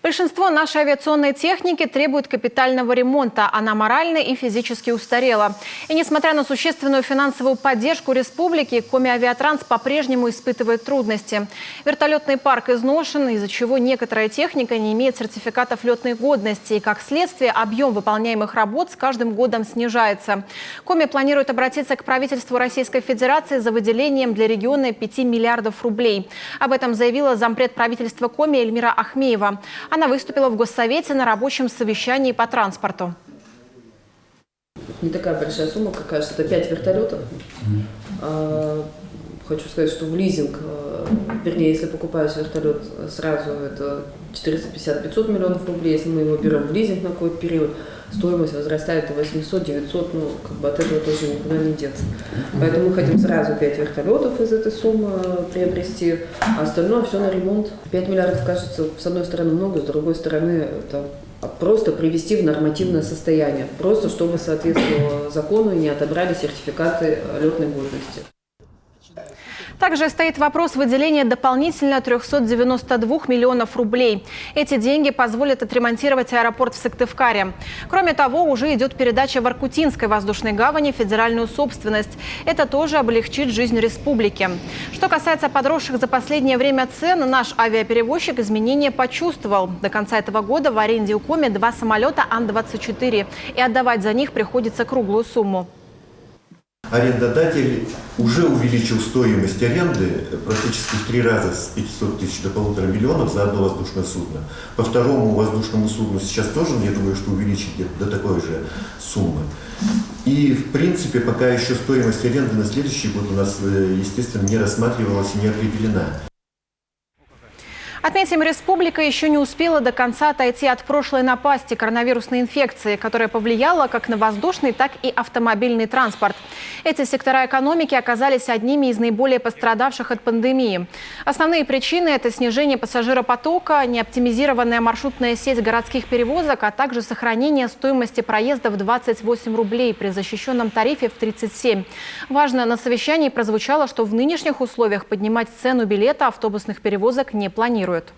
Большинство нашей авиационной техники требует капитального ремонта. Она морально и физически устарела. И несмотря на существенную финансовую поддержку республики, Комиавиатранс по-прежнему испытывает трудности. Вертолетный парк изношен, из-за чего некоторая техника не имеет сертификатов летной годности. И, как следствие, объем выполняемых работ с каждым годом снижается. Коми планирует обратиться к правительству Российской Федерации за выделением для региона 5 миллиардов рублей. Об этом заявила зампред правительства Коми Эльмира Ахмеева. Она выступила в Госсовете на рабочем совещании по транспорту. Не такая большая сумма, как кажется, это 5 вертолетов. Хочу сказать, что в лизинг, вернее, если покупаешь вертолет сразу, это 450-500 миллионов рублей. Если мы его берем в лизинг на какой-то период, стоимость возрастает до 800-900, ну, как бы от этого тоже никуда не деться. Поэтому мы хотим сразу 5 вертолетов из этой суммы приобрести, а остальное все на ремонт. 5 миллиардов, кажется, с одной стороны много, с другой стороны, это просто привести в нормативное состояние, просто чтобы соответствовало закону и не отобрали сертификаты летной годности. Также стоит вопрос выделения дополнительно 392 миллионов рублей. Эти деньги позволят отремонтировать аэропорт в Сыктывкаре. Кроме того, уже идет передача в Воркутинской воздушной гавани в федеральную собственность. Это тоже облегчит жизнь республики. Что касается подросших за последнее время цен, наш авиаперевозчик изменения почувствовал. До конца этого года в аренде у Коми 2 самолета Ан-24. И отдавать за них приходится круглую сумму. Арендодатель уже увеличил стоимость аренды практически в 3 раза, с 500 тысяч до 1,5 миллиона за одно воздушное судно. По второму воздушному судну сейчас тоже, я думаю, что увеличить до такой же суммы. И, в принципе, пока еще стоимость аренды на следующий год у нас, естественно, не рассматривалась и не определена. Отметим, республика еще не успела до конца отойти от прошлой напасти коронавирусной инфекции, которая повлияла как на воздушный, так и автомобильный транспорт. Эти сектора экономики оказались одними из наиболее пострадавших от пандемии. Основные причины – это снижение пассажиропотока, неоптимизированная маршрутная сеть городских перевозок, а также сохранение стоимости проезда в 28 рублей при защищенном тарифе в 37. Важно, на совещании прозвучало, что в нынешних условиях поднимать цену билета автобусных перевозок не планируют.